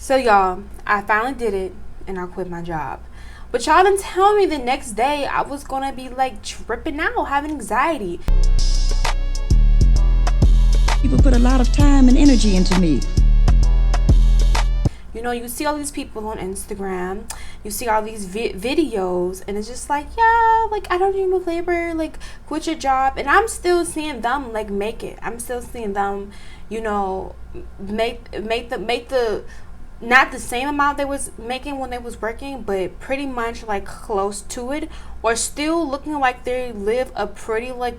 So y'all, I finally did it and I quit my job. But y'all didn't tell me the next day I was gonna be like tripping out, having anxiety. People put a lot of time and energy into me. You know, you see all these people on Instagram, you see all these videos, and it's just like, yeah, like I don't dream of labor, like quit your job. And I'm still seeing them like make it. I'm still seeing them, you know, make the not the same amount they was making when they was working, but pretty much like close to it, or still looking like they live a pretty like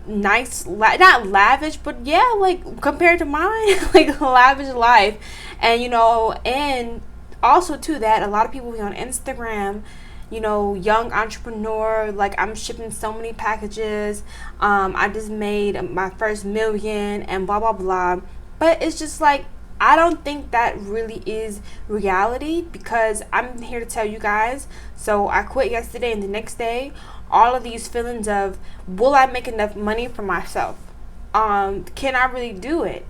nice, not lavish, but yeah, like compared to mine, like lavish life. And you know, and also to that, a lot of people on Instagram, you know, young entrepreneur, like I'm shipping so many packages, I just made my first million and blah blah blah. But it's just like, I don't think that really is reality, because I'm here to tell you guys. So I quit yesterday, and the next day, all of these feelings of, will I make enough money for myself? Can I really do it?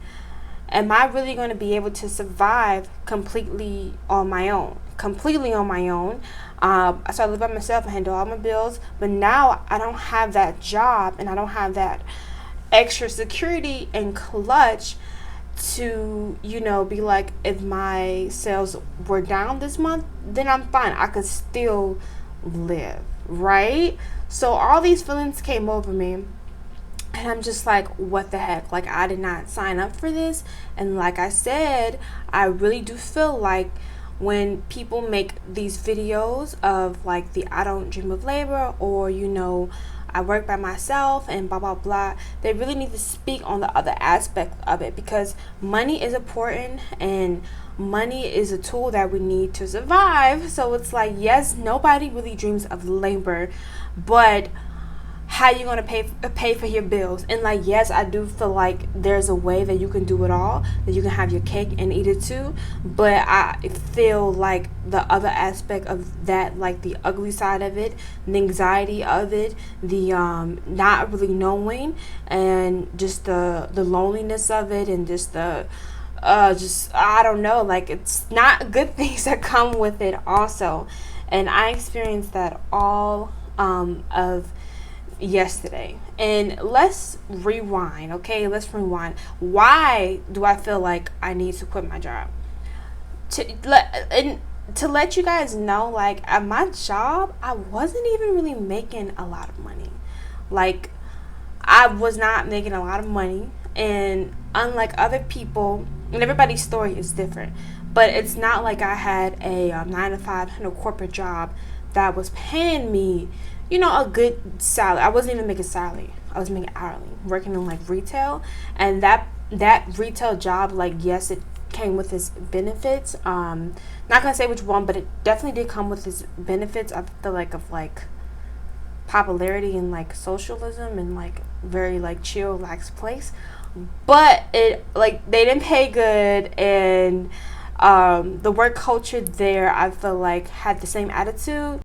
Am I really going to be able to survive completely on my own? Completely on my own. I started living by myself and handle all my bills, but now I don't have that job and I don't have that extra security and clutch to, you know, be like, if my sales were down this month, then I'm fine. I could still live, right? So all these feelings came over me. And I'm just like, what the heck? Like, I did not sign up for this. And like I said, I really do feel like when people make these videos of like the I don't dream of labor, or, you know, I work by myself and blah, blah, blah, they really need to speak on the other aspect of it, because money is important and money is a tool that we need to survive. So it's like, yes, nobody really dreams of labor, but how you gonna pay for your bills? And like, yes, I do feel like there's a way that you can do it all, that you can have your cake and eat it too. But I feel like the other aspect of that, like the ugly side of it, the anxiety of it, the not really knowing, and just the loneliness of it, and just the just, I don't know, like, it's not good things that come with it also. And I experienced that all of yesterday. And let's rewind, okay? Let's rewind. Why do I feel like I need to quit my job? To let you guys know, like, at my job, I wasn't even really making a lot of money. Like, I was not making a lot of money. And unlike other people, and everybody's story is different, but it's not like I had a 9 to 5 corporate job that was paying me, you know, a good salary. I wasn't even making salary. I was making hourly, working in like retail. And that retail job, like, yes, it came with its benefits. Not gonna say which one, but it definitely did come with its benefits. I feel like of like popularity and like socialism and like very like chill, relaxed place. But it, like, they didn't pay good, and the work culture there, I feel like, had the same attitude.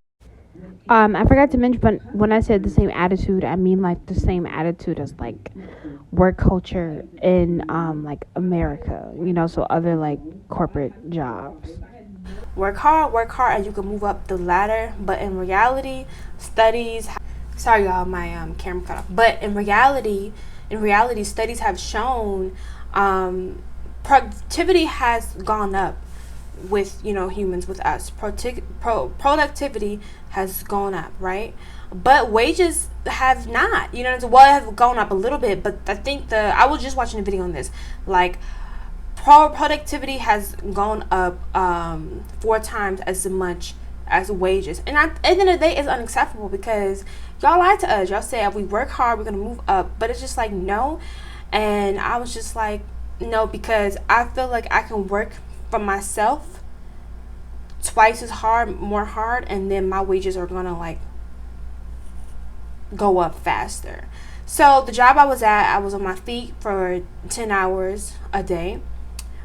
I forgot to mention, but when I said the same attitude, I mean like the same attitude as like work culture in like America, you know, so other like corporate jobs. Work hard, and you can move up the ladder. But in reality, studies. Sorry, y'all, my camera cut off. But in reality, studies have shown productivity has gone up with, you know, humans, with us. Productivity has gone up, right? But wages have not, you know, well, it have gone up a little bit, but I think I was just watching a video on this, like, productivity has gone up 4 times as much as wages. And at the end of the day, it's unacceptable, because y'all lied to us. Y'all said if we work hard, we're gonna move up, but it's just like, no. And I was just like, no, because I feel like I can work for myself twice as hard, more hard, and then my wages are gonna like go up faster. So the job I was at, I was on my feet for 10 hours a day.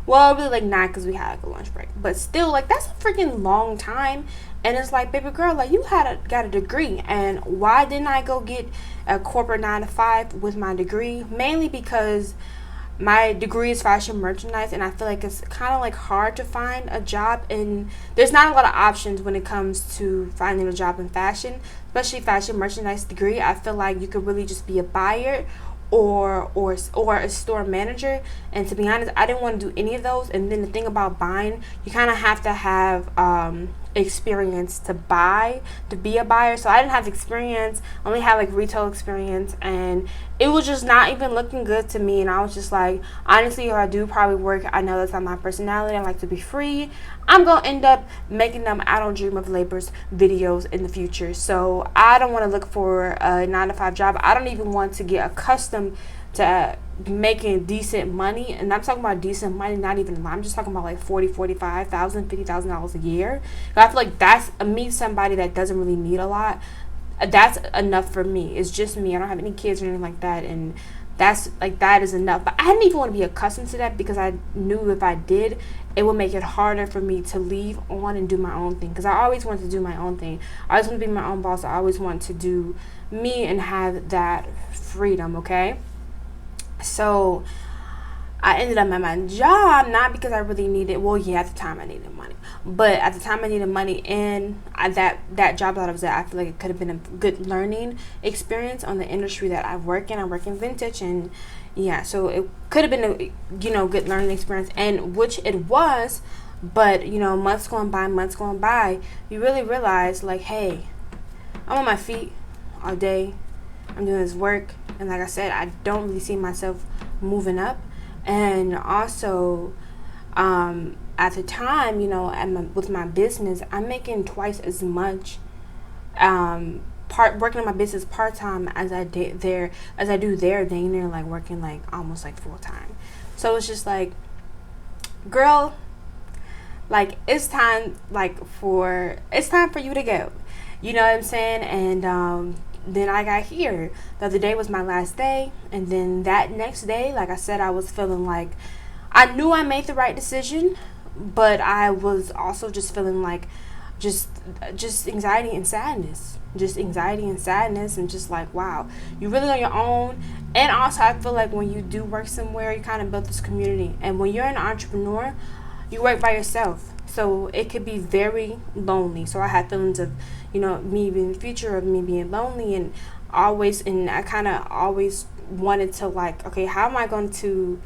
Well, really like 9, because we had like a lunch break, but still, like, that's a freaking long time. And it's like, baby girl, like, you got a degree, and why didn't I go get a corporate 9 to 5 with my degree? Mainly because my degree is fashion merchandise, and I feel like it's kind of like hard to find a job, and there's not a lot of options when it comes to finding a job in fashion, especially fashion merchandise degree. I feel like you could really just be a buyer or a store manager, and to be honest, I didn't want to do any of those. And then the thing about buying, you kind of have to have experience to be a buyer. So I didn't have experience, only had like retail experience, and it was just not even looking good to me. And I was just like, honestly, if I do probably work, I know that's not my personality. I like to be free. I'm gonna end up making them I don't dream of labor's videos in the future. So I don't want to look for a 9-to-5 job. I don't even want to get accustomed to making decent money, and I'm talking about decent money, not even, I'm just talking about like 40, 45,000, $50,000 a year. I feel like that's me, somebody that doesn't really need a lot. That's enough for me. It's just me. I don't have any kids or anything like that, and that's like, that is enough. But I didn't even want to be accustomed to that, because I knew if I did, it would make it harder for me to leave on and do my own thing, because I always wanted to do my own thing. I always want to be my own boss. I always want to do me and have that freedom. Okay, so I ended up at my job, not because I really needed, well, yeah, at the time I needed money, but at the time I needed money, and that job that I was at, I feel like it could have been a good learning experience on the industry that I work in. I work in vintage, and yeah, so it could have been a, good learning experience, and which it was. But months going by, you really realize, like, hey, I'm on my feet all day, I'm doing this work, and like I said, I don't really see myself moving up. And also, at the time, with my business, I'm making twice as much, working on my business part time as I do there, dang near like working like almost like full time. So it's just like, girl, like it's time for you to go. You know what I'm saying? And then I got here. The other day was my last day, and then that next day, like I said, I was feeling like I knew I made the right decision, but I was also just feeling like just anxiety and sadness. And just like, wow, you're really on your own. And also, I feel like when you do work somewhere, you kind of build this community. And when you're an entrepreneur, you work by yourself. So it could be very lonely. So I had feelings of, me being the future of me being lonely, and I kind of always wanted to like, okay, how am I going to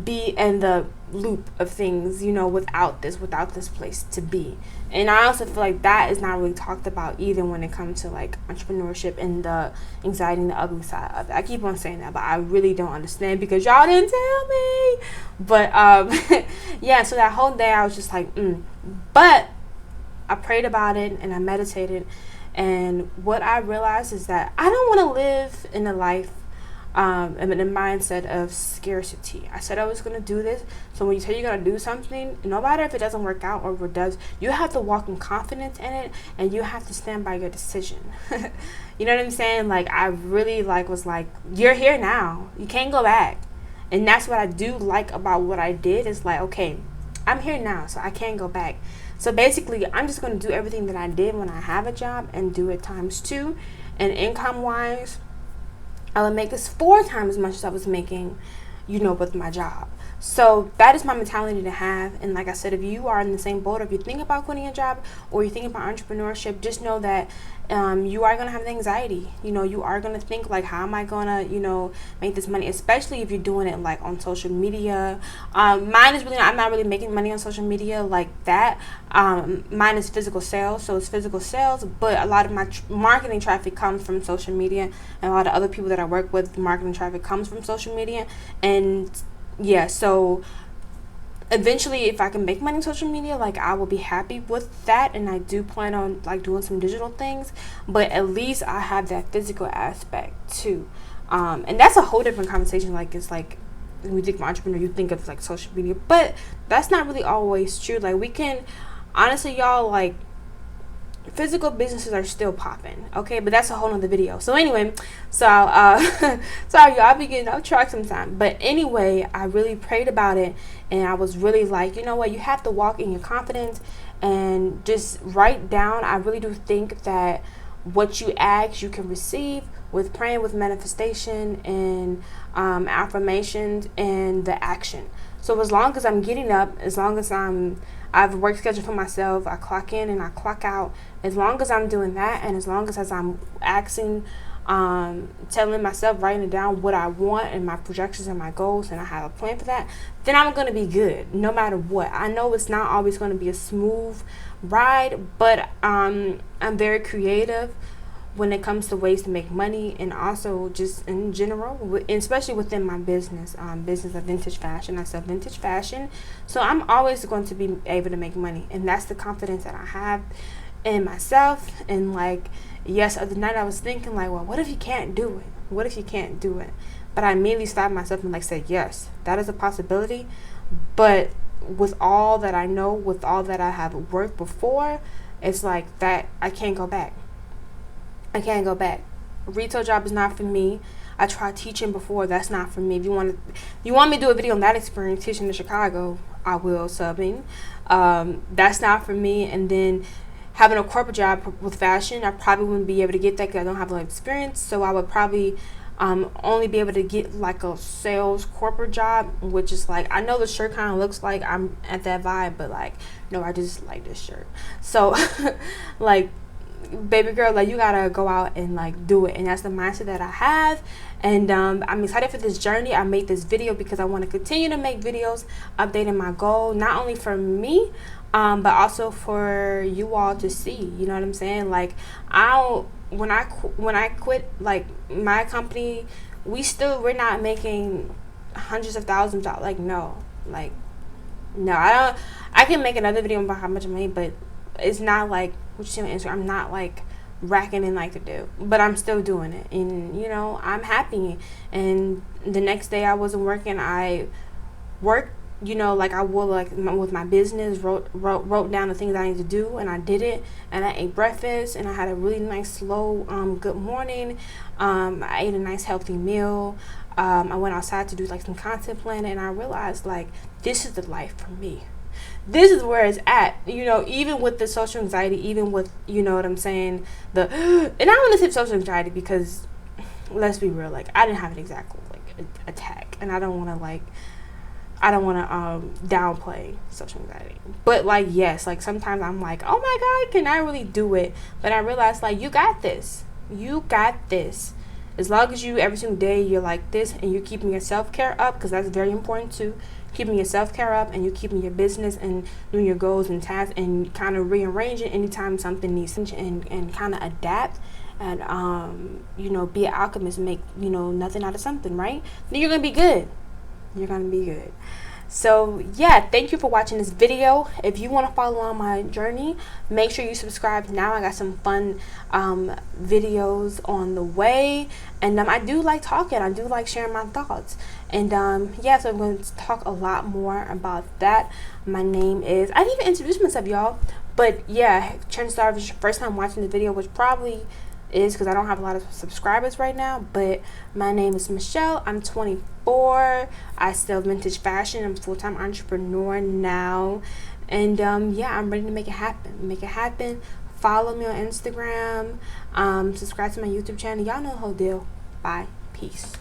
be in the loop of things, without this place to be. And I also feel like that is not really talked about either when it comes to like entrepreneurship and the anxiety and the ugly side of it. I keep on saying that, but I really don't understand because y'all didn't tell me. But yeah, so that whole day I was just like, but I prayed about it and I meditated, and what I realized is that I don't want to live in a life in the mindset of scarcity. I said I was going to do this. So when you say you're going to do something, no matter if it doesn't work out or if it does, you have to walk in confidence in it, and you have to stand by your decision. You know what I'm saying? Like, I really was like, you're here now. You can't go back. And that's what I do like about what I did, is like, okay, I'm here now, so I can't go back. So basically, I'm just going to do everything that I did when I have a job and do it times 2. And income-wise, I would make this 4 times as much as I was making, with my job. So that is my mentality to have. And like I said, if you are in the same boat, or if you think about quitting a job or you think about entrepreneurship, just know that you are going to have the anxiety. You are going to think like, how am I going to, make this money, especially if you're doing it like on social media. Mine is really, I'm not really making money on social media like that. Mine is physical sales. So it's physical sales, but a lot of my marketing traffic comes from social media, and a lot of other people that I work with, marketing traffic comes from social media. And yeah, so eventually, if I can make money on social media, like, I will be happy with that, and I do plan on like doing some digital things, but at least I have that physical aspect too. And that's a whole different conversation. Like, it's like when you think of entrepreneur, you think of like social media, but that's not really always true. Like, we can honestly, y'all, like, physical businesses are still popping, okay, but that's a whole nother video. So anyway, sorry y'all, I'll be getting off track sometime, but anyway, I really prayed about it, and I was really like, you know what, you have to walk in your confidence and just write down. I really do think that what you ask, you can receive with praying, with manifestation and affirmations and the action. So as long as I'm getting up, as long as I have a work schedule for myself, I clock in and I clock out, as long as I'm doing that, and as long as I'm asking, telling myself, writing it down what I want and my projections and my goals, and I have a plan for that, then I'm going to be good no matter what. I know it's not always going to be a smooth ride, but I'm very creative when it comes to ways to make money, and also just in general, especially within my business of vintage fashion. I sell vintage fashion, so I'm always going to be able to make money, and that's the confidence that I have in myself. And like, yes, other night I was thinking like, well, what if you can't do it? What if you can't do it? But I immediately stopped myself and like said, yes, that is a possibility. But with all that I know, with all that I have worked before, it's like that I can't go back. I can't go back. A retail job is not for me. I tried teaching before. That's not for me. If you want me to do a video on that experience, teaching in Chicago, I will. Subbing. That's not for me. And then having a corporate job with fashion, I probably wouldn't be able to get that because I don't have a lot of experience. So I would probably only be able to get like a sales corporate job, which is like, I know the shirt kind of looks like I'm at that vibe, but like, no, I just like this shirt. So like, baby girl, like, you gotta go out and like do it, and that's the mindset that I have. And I'm excited for this journey. I made this video because I want to continue to make videos updating my goal, not only for me, but also for you all to see. You know what I'm saying? Like, when I quit like my company, we're not making hundreds of thousands of dollars. Like, no, I can make another video about how much I made, but it's not like what you see on Instagram. I'm not like racking in like to do, but I'm still doing it, and you know, I'm happy. And the next day I wasn't working, I worked, you know, like I would, like with my business, wrote down the things I need to do, and I did it. And I ate breakfast, and I had a really nice slow good morning. I ate a nice healthy meal. I went outside to do like some content planning, and I realized like, this is the life for me. This is where it's at, you know, even with the social anxiety, even with, you know what I'm saying, and I want to say social anxiety because, let's be real, like, I didn't have an exact like attack, and I don't want to downplay social anxiety, but like, yes, like sometimes I'm like, oh my God, can I really do it? But I realized like, you got this. As long as you every single day you're like this, and you're keeping your self-care up, because that's very important too. Keeping your self-care up, and you're keeping your business and doing your goals and tasks, and kind of rearranging anytime something needs to change, and kind of adapt, and you know, be an alchemist, make, you know, nothing out of something, right? Then you're gonna be good. So yeah, thank you for watching this video. If you want to follow on my journey, make sure you subscribe now. I got some fun videos on the way, and I do like talking. I do like sharing my thoughts, and yeah, so I'm going to talk a lot more about that. My name is, I didn't even introduce myself, y'all, but yeah, Trendstar, if it's your first time watching the video, which probably is because I don't have a lot of subscribers right now, but my name is Michelle. I'm 24. I sell vintage fashion. I'm a full-time entrepreneur now, and yeah, I'm ready to make it happen. Follow me on Instagram, subscribe to my YouTube channel. Y'all know the whole deal. Bye, peace.